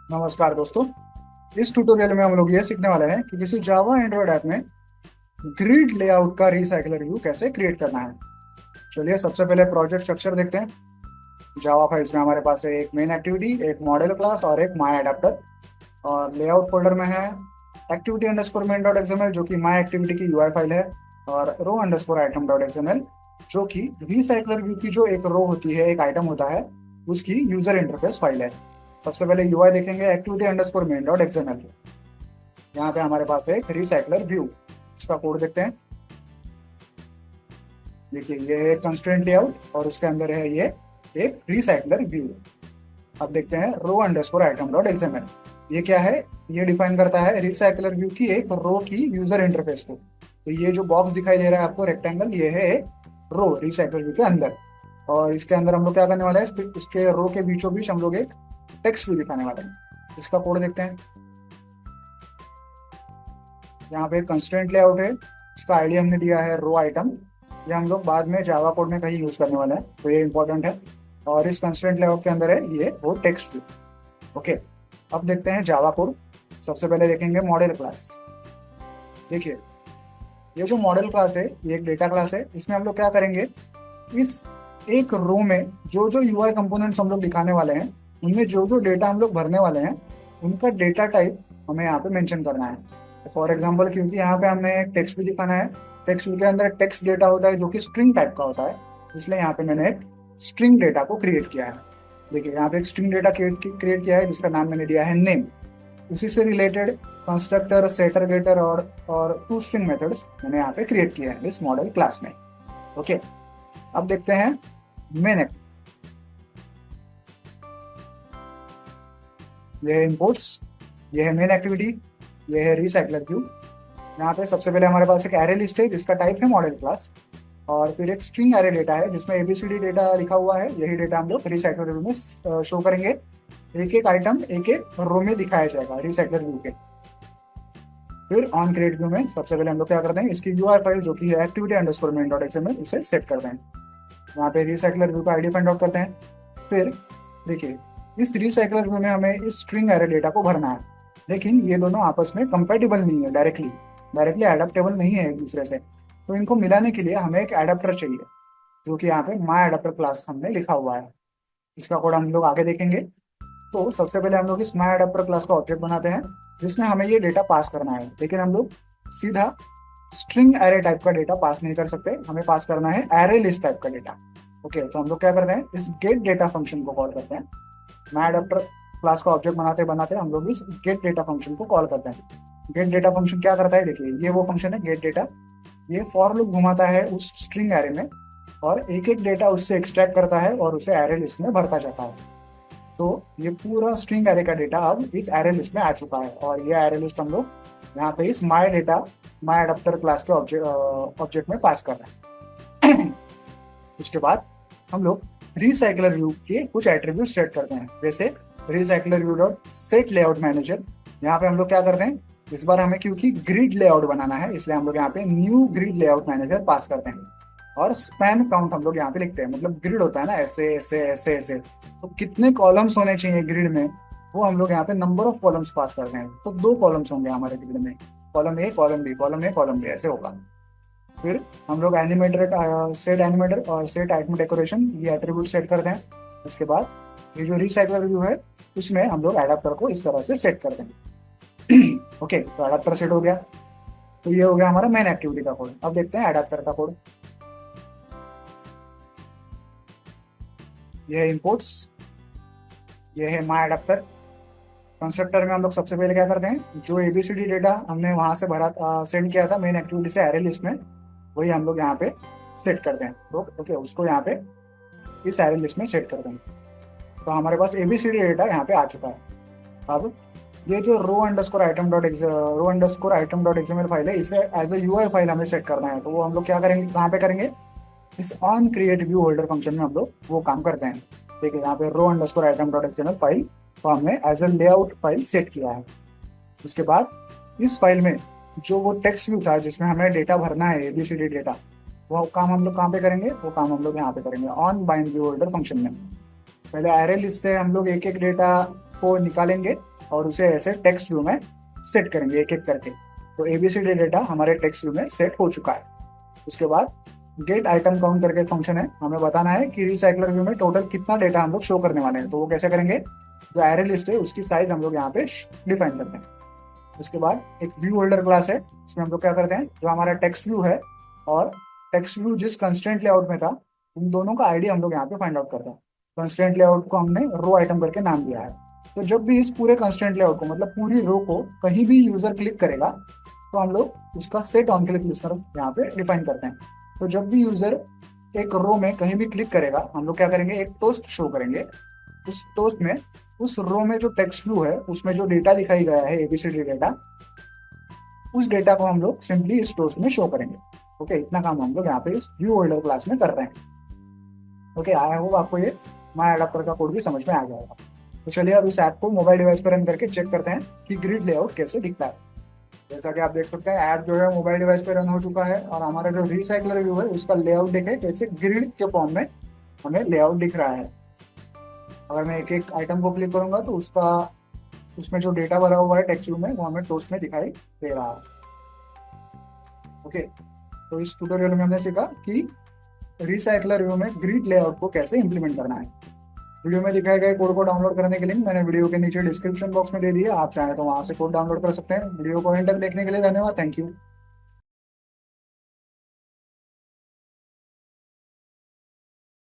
नमस्कार दोस्तों। इस ट्यूटोरियल में हम लोग ये सीखने वाले हैं कि किसी जावा एंड्रॉयड ऐप में ग्रिड लेआउट का रिसाइकलर व्यू कैसे क्रिएट करना है। चलिए सबसे पहले प्रोजेक्ट स्ट्रक्चर देखते हैं। जावा फाइल्स में हमारे पास है एक मेन एक्टिविटी, एक मॉडल क्लास और एक माई अडेप्टर। और लेआउट फोल्डर में है activity underscore main dot XML जो कि माई एक्टिविटी की यूआई फाइल है, और रो अंडरस्कोर आइटम डॉट एक्सएमएल जो कि रिसाइकलर व्यू की जो एक रो होती है, एक आइटम होता है, उसकी यूजर इंटरफेस फाइल है। सबसे पहले यूआई देखेंगे activity underscore main dot XML. यहाँ पे हमारे पास है एक रिसाइकलर व्यू। इसका कोड देखते हैं। देखिए ये है कंस्ट्रेंट लेआउट और उसके अंदर है ये एक रिसाइकलर व्यू। अब देखते हैं रो अंडरस्कोर आइटम डॉट एक्सएमएल। ये क्या है? ये डिफाइन करता है रिसाइकलर व्यू की एक रो की यूजर इंटरफेस को। तो ये जो बॉक्स दिखाई दे रहा है आपको रेक्टेंगल, ये है एक रो रिसाइकलर व्यू के अंदर। और इसके अंदर हम लोग क्या करने वाले हैं, इसके रो के बीचों बीच हम लोग एक टेक्स्ट व्यू दिखाने वाले हैं। इसका कोड देखते हैं। यहाँ पे कंस्ट्रेंट लेआउट है, इसका आईडी हमने दिया है रो आइटम। ये हम लोग बाद में जावा कोड में कहीं यूज करने वाले हैं, तो ये इंपॉर्टेंट है। और इस कंस्ट्रेंट लेआउट के अंदर है ये वो टेक्स्ट व्यू। ओके, अब देखते हैं जावा कोड। सबसे पहले देखेंगे मॉडल क्लास। देखिए ये जो मॉडल क्लास है ये एक डेटा क्लास है। इसमें हम लोग क्या करेंगे, इस एक रो में जो जो यूआई कंपोनेंट्स हम लोग दिखाने वाले हैं, उनमें जो जो डेटा हम लोग भरने वाले हैं, उनका डेटा टाइप हमें यहाँ पे मेंशन करना है। फॉर एग्जांपल, क्योंकि यहाँ पे हमने एक टेक्स्ट भी दिखाना है, टेक्स्ट के अंदर टेक्स्ट डेटा होता है जो कि स्ट्रिंग टाइप का होता है, इसलिए यहाँ पे मैंने एक स्ट्रिंग डेटा को क्रिएट किया है। देखिए यहाँ पे एक स्ट्रिंग डेटा क्रिएट किया है जिसका नाम मैंने दिया है नेम। उसी से रिलेटेड कंस्ट्रक्टर, सेटर, गेटर और टू स्ट्रिंग मेथड्स मैंने यहाँ पे क्रिएट किए हैं इस मॉडल क्लास में। ओके, अब देखते हैं मेन। ये है इनपुट्स, ये है मेन एक्टिविटी, ये है रिसाइकलर व्यू। यहाँ पे सबसे पहले हमारे पास एक एरे लिस्ट है जिसका टाइप है मॉडल क्लास, और फिर एक स्ट्रिंग एरे डेटा है जिसमें एबीसीडी डेटा लिखा हुआ है। यही डेटा हम लोग रिसाइकलर व्यू में शो करेंगे। एक एक आइटम एक एक रो में दिखाया जाएगा रिसाइकलर व्यू के। फिर ऑन क्रिएट व्यू में सबसे पहले हम लोग क्या करते हैं, इसकी यूआई फाइल जो कि है activity underscore main dot XML, उसे सेट करते हैं। वहाँ पे रिसाइकलर व्यू का आईडी फाइंड आउट करते हैं। फिर देखिए इस रिसाइकलर व्यू में हमें इस स्ट्रिंग एरे डेटा को भरना है, लेकिन ये दोनों आपस में कंपेटिबल नहीं है, डायरेक्टली एडेप्टेबल नहीं है एक दूसरे से। तो इनको मिलाने के लिए हमें एक एडेप्टर चाहिए, जो कि यहाँ पे माई एडेप्टर क्लास हमने लिखा हुआ है। इसका कोड हम लोग आगे देखेंगे। तो सबसे पहले हम लोग इस माई एडेप्टर क्लास का ऑब्जेक्ट बनाते हैं जिसमें हमें ये डेटा पास करना है, लेकिन हम लोग सीधा स्ट्रिंग एरे टाइप का डेटा पास नहीं कर सकते, हमें पास करना है एरे लिस्ट टाइप का डेटा। ओके, तो हम लोग क्या करते हैं, इस गेट डेटा फंक्शन को कॉल करते हैं। मैं अडेप्टर क्लास का ऑब्जेक्ट बनाते बनाते हम लोग इस गेट डेटा फंक्शन को कॉल करते हैं। गेट डेटा फंक्शन क्या करता है, देखिए ये वो फंक्शन है गेट डेटा। ये फॉर लूप घुमाता है उस स्ट्रिंग एरे में, और एक एक डेटा उससे एक्सट्रैक्ट करता है और उसे एरे लिस्ट में भरता जाता है। तो ये पूरा स्ट्रिंग एरे का डेटा अब इस एरे लिस्ट में आ चुका है, और ये एरे लिस्ट हम लोग यहाँ पे इस my data my adapter class के ऑब्जेक्ट में पास कर रहे हैं। उसके बाद हम लोग रिसाइकलर व्यू के कुछ एट्रीब्यूट सेट करते हैं, जैसे recycler view dot set layout manager. यहाँ पे हम लोग क्या करते हैं, इस बार हमें क्योंकि ग्रिड लेआउट बनाना है, इसलिए हम लोग यहाँ पे न्यू ग्रिड लेआउट मैनेजर पास करते हैं। और स्पैन काउंट हम लोग यहाँ पे लिखते हैं, मतलब ग्रिड होता है ना, ऐसे ऐसे ऐसे ऐसे, तो कितने कॉलम्स होने चाहिए ग्रिड में, वो हम लोग यहाँ पे नंबर ऑफ कॉलम्स पास करते हैं। तो 2 कॉलम्स होंगे हमारे ग्रिड में, column A column B, column A column B, ऐसे होगा। फिर हम लोग एनिमेटर, सेट एनिमेटर और सेट आइटम डेकोरेशन, ये एट्रीब्यूट सेट करते हैं। उसके बाद ये जो रिसाइकलर व्यू है उसमें हम लोग एडाप्टर को इस तरह से सेट करते हैं। ओके, तो एडाप्टर सेट हो गया। तो ये हो गया हमारा मेन एक्टिविटी का कोड। अब देखते हैं एडाप्टर का कोड। ये है इनपुट्स, ये है माई एडाप्टर। कंस्ट्रक्टर में हम लोग सबसे पहले क्या करते हैं, जो एबीसीडी डेटा हमने वहां से भरा सेंड किया था मेन एक्टिविटी से एरे लिस्ट में, वही हम लोग यहाँ पे सेट करते हैं। तो ओके, उसको यहाँ पे इस एरे लिस्ट में सेट करते हैं। तो हमारे पास एबीसीडी डेटा यहाँ पे आ चुका है। अब ये जो row underscore item dot XML file है, इसे एज ए यूआई फाइल हमें सेट करना है। तो वो हम लोग क्या करेंगे, कहाँ पे करेंगे, इस on create view holder function में हम लोग वो काम करते हैं। देखिए यहाँ पे row underscore item dot XML file को हमने as a layout file set किया है। उसके बाद इस फाइल में जो वो टेक्स्ट व्यू था जिसमें हमें डेटा भरना है, एबीसीडी डेटा, वो काम हम लोग कहाँ पे करेंगे, वो काम हम लोग यहाँ पे करेंगे on bind view holder function में। पहले एरे लिस्ट से हम लोग एक एक डेटा को निकालेंगे और उसे ऐसे टेक्स्ट व्यू में सेट करेंगे एक एक करके। तो एबीसीडी डेटा हमारे टेक्स्ट व्यू में सेट हो चुका है। उसके बाद गेट आइटम काउंट करके फंक्शन है, हमें बताना है कि रिसाइकलर व्यू में टोटल कितना डेटा हम लोग शो करने वाले हैं। तो वो कैसे करेंगे, जो एरे लिस्ट है उसकी साइज हम लोग यहाँ पे डिफाइन करते हैं। उसके बाद एक व्यू होल्डर क्लास है, इसमें हम लोग क्या करते हैं, जो हमारा टेक्स्ट व्यू है और टेक्स्ट व्यू जिस कंस्ट्रेंट लेआउट में था उन दोनों का आईडी हम लोग यहाँ पे फाइंड आउट करते हैं। कंस्ट्रेंट लेआउट को हमने रो आइटम करके नाम दिया है। तो जब भी इस पूरे कंस्ट्रेंट लेआउट को मतलब पूरी रो को कहीं भी यूजर क्लिक करेगा तो हम लोग उसका सेट ऑन क्लिक लिस्टर यहाँ पे डिफाइन करते हैं। तो जब भी यूजर एक रो में कहीं भी क्लिक करेगा हम लोग क्या करेंगे, एक टोस्ट शो करेंगे। उस टोस्ट में उस रो में जो टेक्स्ट व्यू है उसमें जो डेटा दिखाई गया है एबीसीडी डेटा, उस डेटा को हम लोग सिंपली इस टोस्ट में शो करेंगे। ओके, इतना काम हम लोग यहाँ पे इस व्यू होल्डर क्लास में कर रहे हैं। ओके, आई होप आपको ये माई अडाप्टर का कोड भी समझ में आ जाएगा। तो चलिए अब इस ऐप को मोबाइल डिवाइस पर रन करके चेक करते हैं कि ग्रिड लेआउट कैसे दिखता है। जैसा कि आप देख सकते हैं ऐप जो है मोबाइल डिवाइस पे रन हो चुका है और हमारा जो रिसाइकलर व्यू है उसका लेआउट देखे कैसे ग्रिड के फॉर्म में हमें लेआउट दिख रहा है। अगर मैं एक एक आइटम को क्लिक करूंगा तो उसका उसमें जो डेटा भरा हुआ है टेक्स्ट व्यू में वो हमें टोस्ट में दिखाई दे रहा है। ओके, तो इस ट्यूटोरियल में हमने सीखा कि रिसाइकलर व्यू में ग्रिड लेआउट को कैसे इंप्लीमेंट करना है। वीडियो में दिखाए गए कोड को डाउनलोड करने के लिंक मैंने वीडियो के नीचे डिस्क्रिप्शन बॉक्स में दे दिया, आप चाहें तो वहां से कोड डाउनलोड कर सकते हैं। वीडियो को एंड तक देखने के लिए धन्यवाद, थैंक यू।